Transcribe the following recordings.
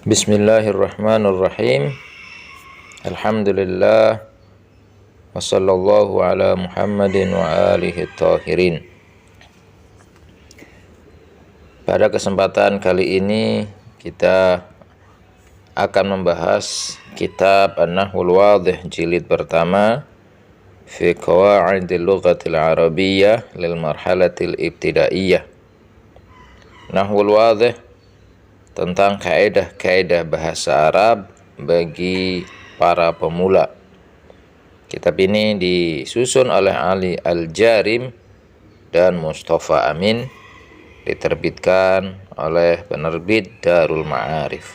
Bismillahirrahmanirrahim. Alhamdulillah wa sallallahu ala Muhammadin wa alihi tahirin. Pada kesempatan kali ini kita akan membahas kitab An-Nahwul Wadhih jilid pertama fi Qawa'idil Lughatil Arabiyyah lil Marhalatil Ibtidaiyah. Nahwul Wadhih tentang kaidah-kaidah bahasa Arab bagi para pemula. Kitab ini disusun oleh Ali Al-Jarim dan Mustafa Amin, diterbitkan oleh penerbit Darul Ma'arif.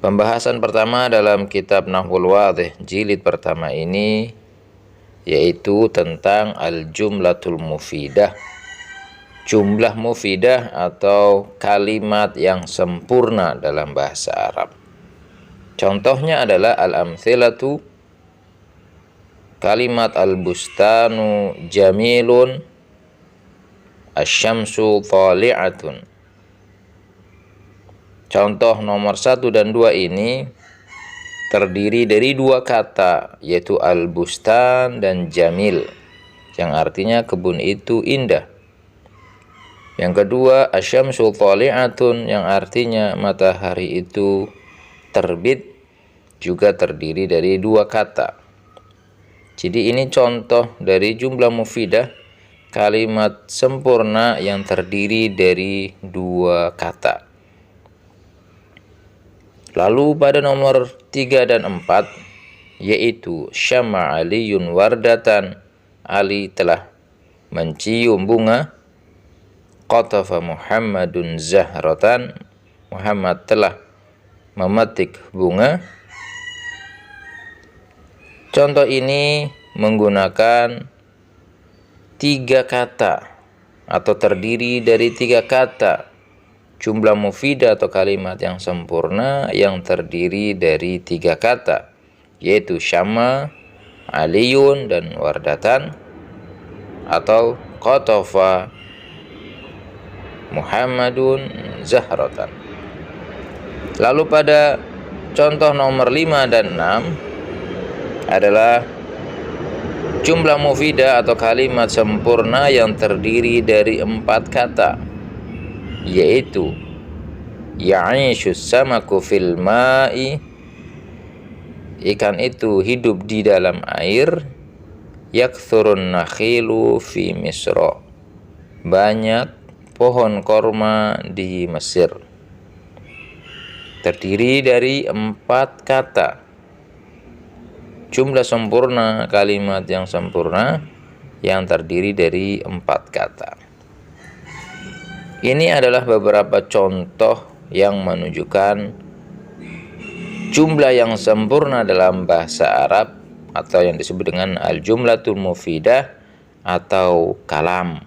Pembahasan pertama dalam kitab Nahwul Wadhih jilid pertama ini yaitu tentang al-jumlatul mufidah. Jumlah mufidah atau kalimat yang sempurna dalam bahasa Arab. Contohnya adalah al-amthilatu, kalimat al-bustanu jamilun, asy-syamsu thali'atun. Contoh nomor 1 dan 2 ini terdiri dari dua kata, yaitu al-bustan dan jamil, yang artinya kebun itu indah. Yang kedua, asy-syamsu thali'atun, yang artinya matahari itu terbit, juga terdiri dari dua kata. Jadi ini contoh dari jumlah mufidah, kalimat sempurna yang terdiri dari dua kata. Lalu pada nomor 3 dan 4, yaitu syamma aliyun wardatan, Ali telah mencium bunga. Qatafa Muhammadun zahratan, Muhammad telah memetik bunga. Contoh ini menggunakan tiga kata atau terdiri dari tiga kata. Jumlah mufidah atau kalimat yang sempurna yang terdiri dari tiga kata, yaitu syamma, aliyun, dan wardatan, atau qatafa Muhammadun zahratan. Lalu pada contoh nomor 5 dan 6 adalah jumlah mufidah atau kalimat sempurna yang terdiri dari 4 kata, yaitu ya'ishus samaku fil ma'i, ikan itu hidup di dalam air. Yakthurun nakhilu fi Misra, banyak pohon korma di Mesir. Terdiri dari 4 kata. Jumlah sempurna, kalimat yang sempurna yang terdiri dari 4 kata. Ini adalah beberapa contoh yang menunjukkan jumlah yang sempurna dalam bahasa Arab atau yang disebut dengan al-jumlatul mufidah atau kalam.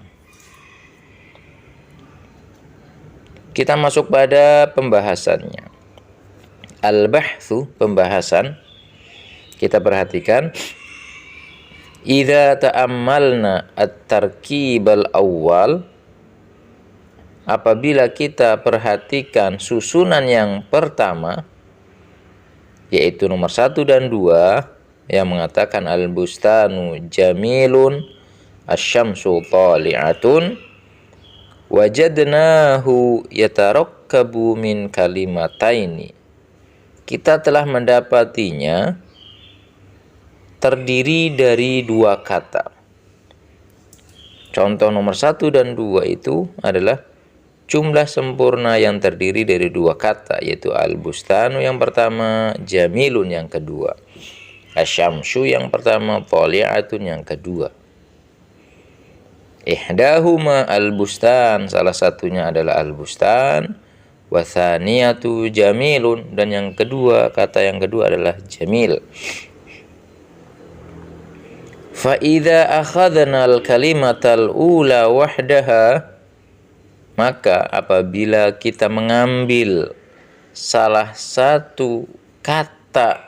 Kita masuk pada pembahasannya. Al-bahthu, pembahasan. Kita perhatikan. Idza ta'ammalna at-tarkib al-awwal, apabila kita perhatikan susunan yang pertama, yaitu nomor 1 dan 2, yang mengatakan al-bustanu jamilun, asy-syamsu thali'atun, wajadnahu yatarakkabu min kalimataini. Kita telah mendapatinya terdiri dari dua kata. Contoh nomor 1 dan 2 itu adalah jumlah sempurna yang terdiri dari dua kata, yaitu al-bustanu yang pertama, jamilun yang kedua, asy-syamsu yang pertama, thali'atun yang kedua. Ihdahuma al-bustan, salah satunya adalah al-bustan, wa thaniyatu jamilun, dan yang kedua, kata yang kedua adalah jamil. Fa idza akhadna al-kalimatal ula wahdaha, maka apabila kita mengambil salah satu kata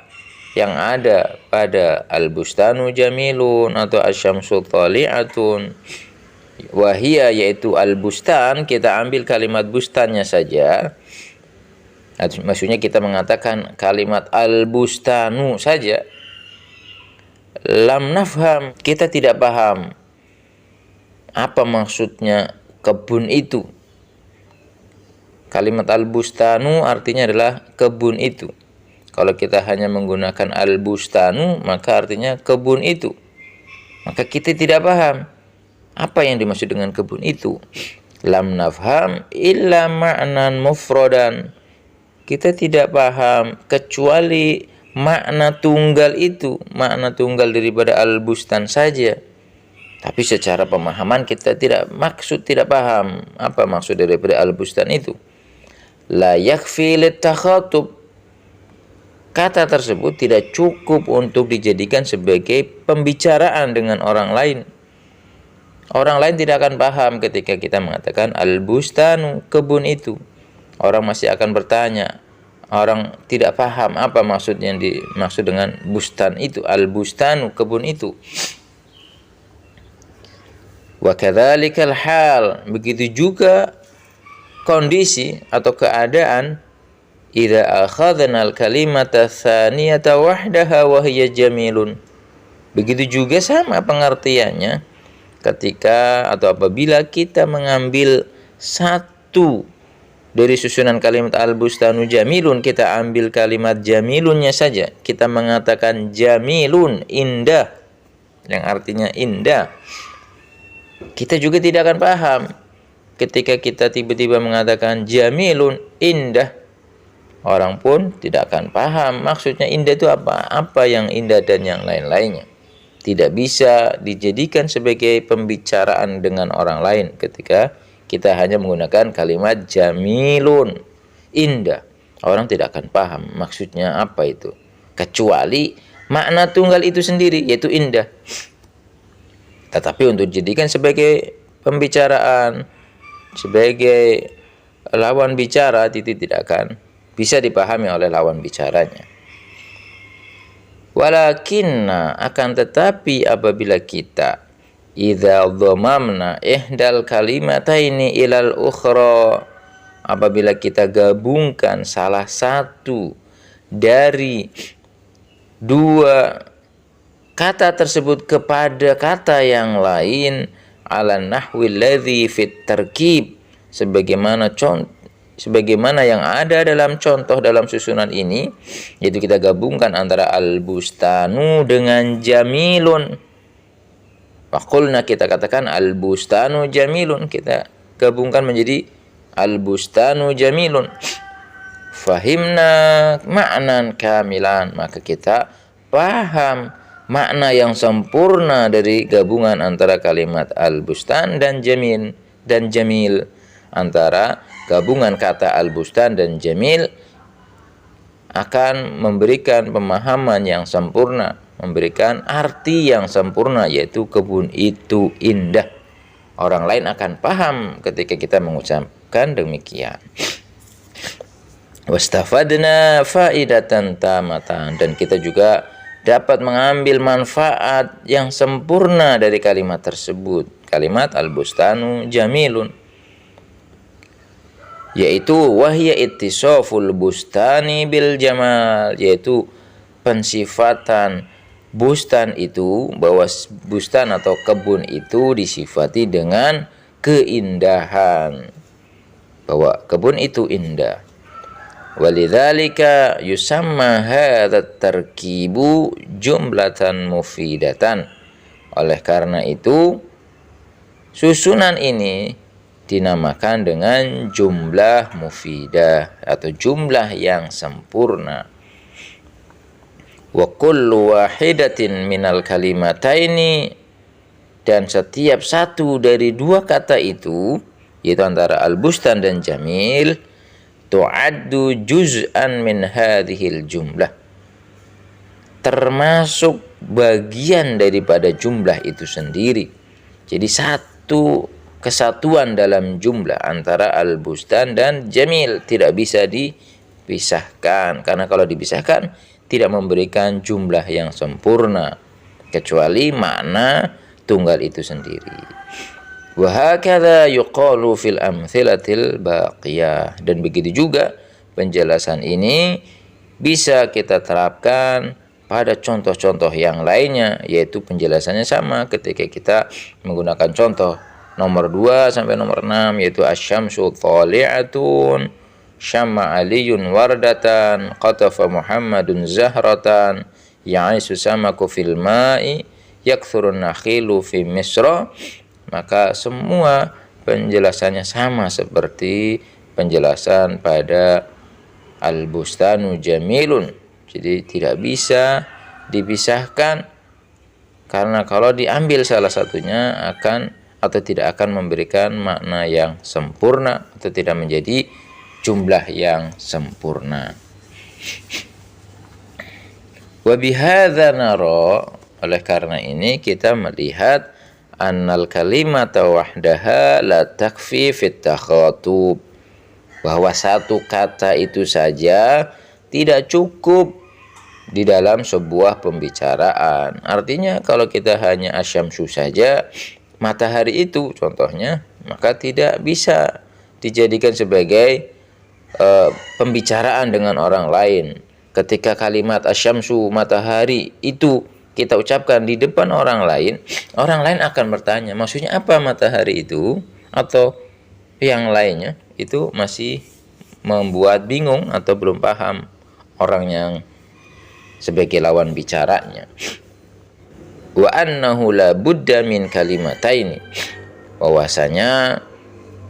yang ada pada al-bustanu jamilun atau asy-syamsu thali'atun, wahia yaitu al-bustan, kita ambil kalimat bustannya saja, Maksudnya kita mengatakan kalimat al-bustanu saja, lam nafham, kita tidak paham apa maksudnya kebun itu. Kalimat al-bustanu artinya adalah kebun itu. Kalau kita hanya menggunakan al-bustanu, maka artinya kebun itu. Maka kita tidak paham apa yang dimaksud dengan kebun itu. Lam nafham illa ma'nan mufradan. Kita tidak paham kecuali makna tunggal itu, makna tunggal daripada al-bustan saja. Tapi secara pemahaman kita tidak paham apa maksud daripada al-bustan itu. La yakfi litakhatub. Kata tersebut tidak cukup untuk dijadikan sebagai pembicaraan dengan orang lain. Orang lain tidak akan paham ketika kita mengatakan al-bustanu, kebun itu. Orang masih akan bertanya. Orang tidak paham apa maksud yang dimaksud dengan bustan itu, al-bustanu, kebun itu. Wa kadzalikal hal, begitu juga kondisi atau keadaan idza akhadna al-kalimata tsaniyata wahdaha wa hiya jamilun. Begitu juga sama pengertiannya ketika atau apabila kita mengambil satu dari susunan kalimat al-bustanu jamilun, kita ambil kalimat jamilunnya saja, kita mengatakan jamilun, indah, yang artinya indah. Kita juga tidak akan paham ketika kita tiba-tiba mengatakan jamilun, indah. Orang pun tidak akan paham maksudnya indah itu apa yang indah dan yang lain-lainnya. Tidak bisa dijadikan sebagai pembicaraan dengan orang lain ketika kita hanya menggunakan kalimat jamilun, indah. Orang tidak akan paham maksudnya apa itu, kecuali makna tunggal itu sendiri, yaitu indah. Tetapi untuk dijadikan sebagai pembicaraan, sebagai lawan bicara, itu tidak akan bisa dipahami oleh lawan bicaranya. Walakinna, akan tetapi apabila kita idza dhamamna ihdal kalimataini ilal ukhra, apabila kita gabungkan salah satu dari dua kata tersebut kepada kata yang lain, ala nahwil ladzi fit tarkib, sebagaimana yang ada dalam contoh dalam susunan ini, yaitu kita gabungkan antara al-bustanu dengan jamilun. Faqulna, kita katakan al-bustanu jamilun, kita gabungkan menjadi al-bustanu jamilun. Fahimna ma'nan kamilan, maka kita paham makna yang sempurna dari gabungan antara kalimat al-bustan dan jamil, antara gabungan kata al-bustan dan jamil akan memberikan pemahaman yang sempurna, memberikan arti yang sempurna, yaitu kebun itu indah. Orang lain akan paham ketika kita mengucapkan demikian. Wastafadna faidatan tamatan, dan kita juga dapat mengambil manfaat yang sempurna dari kalimat tersebut, kalimat al-bustanu jamilun, yaitu wahya ittisaful bustani bil jamal, yaitu pensifatan bustan itu, bahwa bustan atau kebun itu disifati dengan keindahan, bahwa kebun itu indah. Walidzalika yusamma hadzat tarkibu jumlatan mufidatan. Oleh karena itu susunan ini dinamakan dengan jumlah mufidah atau jumlah yang sempurna. Wa kullu wahidatin minal kalimataini, dan setiap satu dari dua kata itu, yaitu antara al-bustan dan jamil, tu'addu juz'an min hadhil jumlah, termasuk bagian daripada jumlah itu sendiri. Jadi satu kesatuan dalam jumlah antara al-bustan dan jamil, tidak bisa dipisahkan, karena kalau dipisahkan tidak memberikan jumlah yang sempurna kecuali makna tunggal itu sendiri. Wa hakadha yuqalu fil amthilatil baqiyah, dan begitu juga penjelasan ini bisa kita terapkan pada contoh-contoh yang lainnya, yaitu penjelasannya sama ketika kita menggunakan contoh nomor 2 sampai nomor 6, yaitu asyamsu thali'atun syamma aliyun wardatan qatafa muhammadun zahratan ya'isu samaku fil ma'i yakthurun nakhilu fi misra. Maka semua penjelasannya sama seperti penjelasan pada al-bustanu jamilun. Jadi tidak bisa dipisahkan, karena kalau diambil salah satunya akan atau tidak akan memberikan makna yang sempurna atau tidak menjadi jumlah yang sempurna. Wa bihadza nara, oleh karena ini kita melihat annal kalimata wahdaha la takfi fit takhatub, bahwa satu kata itu saja tidak cukup di dalam sebuah pembicaraan. Artinya kalau kita hanya asyamsu saja, matahari itu contohnya, maka tidak bisa dijadikan sebagai pembicaraan dengan orang lain. Ketika kalimat asyamsu, matahari, itu kita ucapkan di depan orang lain akan bertanya, maksudnya apa matahari itu? Atau yang lainnya, itu masih membuat bingung atau belum paham orang yang sebagai lawan bicaranya. Wa annahu la budda min kalimataini, bahwasanya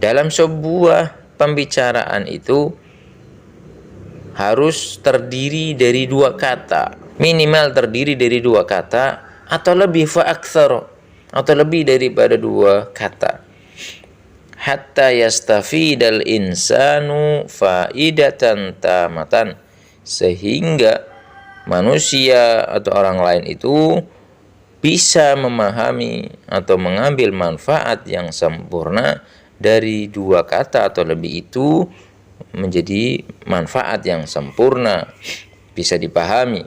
dalam sebuah pembicaraan itu harus terdiri dari dua kata, minimal terdiri dari dua kata atau lebih, fa aktsar, atau lebih daripada dua kata, hatta yastafidal insanu faidatan tamatan, sehingga manusia atau orang lain itu bisa memahami atau mengambil manfaat yang sempurna dari dua kata atau lebih itu menjadi manfaat yang sempurna, bisa dipahami.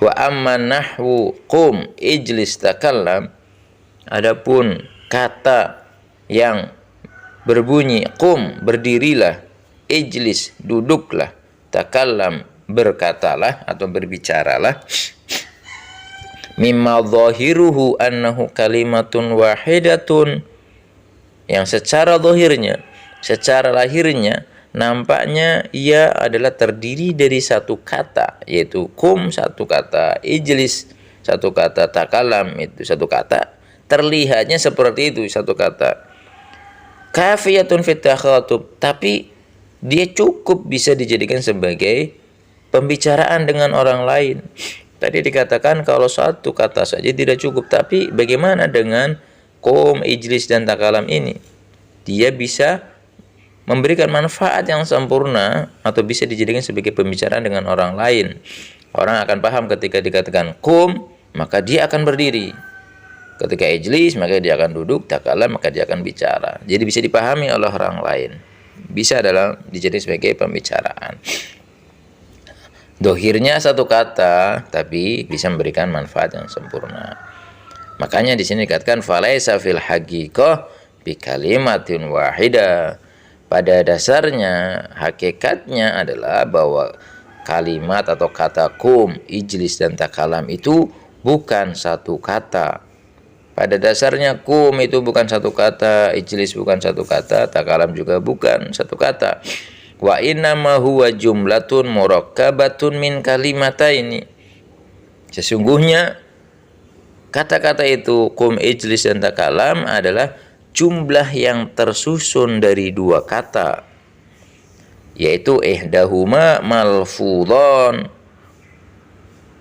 Wa amma nahwu qum ijlis takallam, adapun kata yang berbunyi qum berdirilah, ijlis duduklah, takallam berkatalah atau berbicaralah, mimma zahiruhu annahu kalimatun wahidatun, yang secara zahirnya, secara lahirnya nampaknya ia adalah terdiri dari satu kata, yaitu kum satu kata, ijlis satu kata, takallam itu satu kata, terlihatnya seperti itu satu kata. Kafiyatun fit takhatub, tapi dia cukup bisa dijadikan sebagai pembicaraan dengan orang lain. Tadi dikatakan kalau satu kata saja tidak cukup, tapi bagaimana dengan qum, ijlis, dan takalam ini? Dia bisa memberikan manfaat yang sempurna atau bisa dijadikan sebagai pembicaraan dengan orang lain. Orang akan paham ketika dikatakan qum, maka dia akan berdiri. Ketika ijlis, maka dia akan duduk, takalam, maka dia akan bicara. Jadi bisa dipahami oleh orang lain. Bisa dalam dijadikan sebagai pembicaraan. Dohirnya satu kata, tapi bisa memberikan manfaat yang sempurna. Makanya di sini dikatakan falaisa fil haqiqah bi kalimatin wahida. Pada dasarnya, hakikatnya adalah bahwa kalimat atau kata kum, ijlis, dan takalam itu bukan satu kata. Pada dasarnya kum itu bukan satu kata, ijlis bukan satu kata, takalam juga bukan satu kata. Wa innama huwa jumlatun murakkabatun min kalimataini. Sesungguhnya kata-kata itu kum, ijlis, dan takalam adalah jumlah yang tersusun dari dua kata, yaitu ihdahuma malfudhon,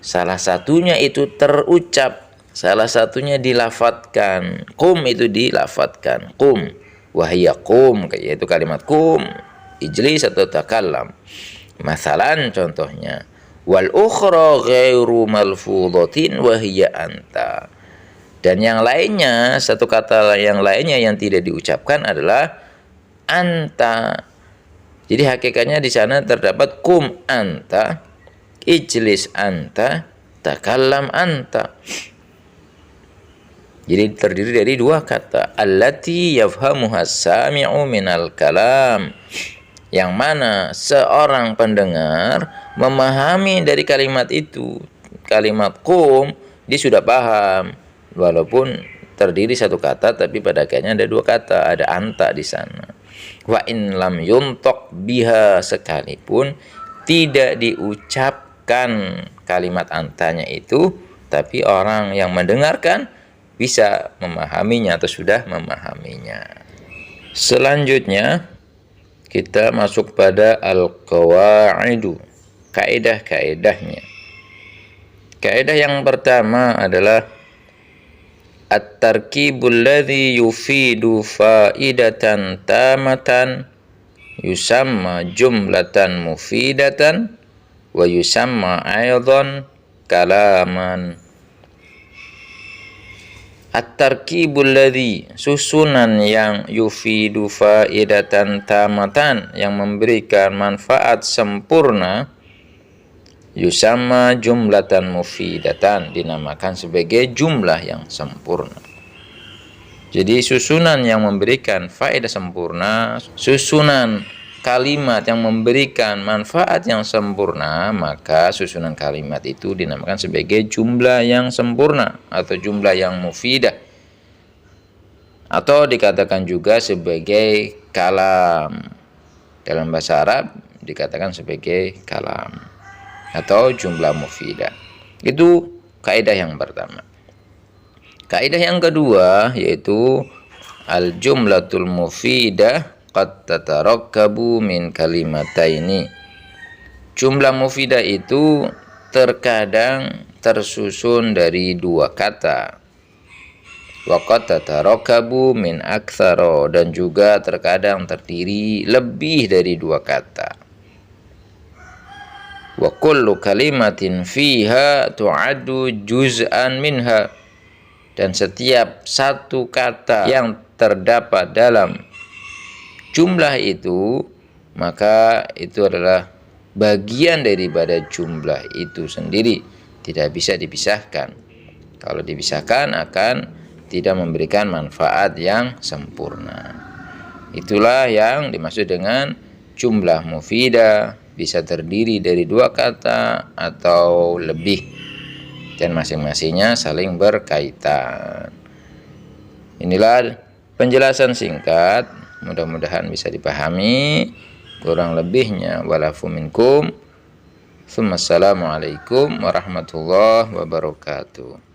salah satunya itu terucap, salah satunya dilafatkan. Qum itu dilafatkan, qum, wahya qum, yaitu kalimat qum, ijlis atau takallam. Masalan contohnya, wal ukhra ghairu malfudhatin wahya anta. Dan yang lainnya, satu kata yang lainnya yang tidak diucapkan adalah anta. Jadi hakikatnya di sana terdapat kum anta, ijlis anta, takallam anta. Jadi terdiri dari dua kata, allati yafhamuha as-sami'u minal kalam, yang mana seorang pendengar memahami dari kalimat itu. Kalimat qum dia sudah paham, walaupun terdiri satu kata tapi pada akhirnya ada dua kata, ada anta di sana. Wa in lam yuntok biha, sekalipun tidak diucapkan kalimat antanya itu, tapi orang yang mendengarkan bisa memahaminya atau sudah memahaminya. Selanjutnya kita masuk pada al-qawaidu, kaidah-kaidahnya. Kaidah yang pertama adalah at-tarkibul ladzi yufidu faidatan tamatan yusamma jumlatan mufidatan wa yusamma aidan kalaman. At-tarkibul ladzi, susunan yang yufidu faidatan tamatan, yang memberikan manfaat sempurna, yusamma jumlatan mufidatan, dinamakan sebagai jumlah yang sempurna. Jadi susunan yang memberikan faedah sempurna, susunan kalimat yang memberikan manfaat yang sempurna, maka susunan kalimat itu dinamakan sebagai jumlah yang sempurna atau jumlah yang mufidah, atau dikatakan juga sebagai kalam. Dalam bahasa Arab dikatakan sebagai kalam atau jumlah mufidah. Itu kaidah yang pertama. Kaidah yang kedua yaitu al-jumlatul mufidah qad tatarakkabu min kalimataini. Jumlah mufidah itu terkadang tersusun dari dua kata. Wa qad tatarakkabu min aktsara, dan juga terkadang terdiri lebih dari dua kata. Wa kullu kalimatin fiha tu'addu juz'an minha, dan setiap satu kata yang terdapat dalam jumlah itu, maka itu adalah bagian daripada jumlah itu sendiri, tidak bisa dipisahkan. Kalau dipisahkan akan tidak memberikan manfaat yang sempurna. Itulah yang dimaksud dengan jumlah mufidah, bisa terdiri dari dua kata atau lebih, dan masing-masingnya saling berkaitan. Inilah penjelasan singkat, mudah-mudahan bisa dipahami. Kurang lebihnya walafu minkum. Assalamualaikum warahmatullahi wabarakatuh.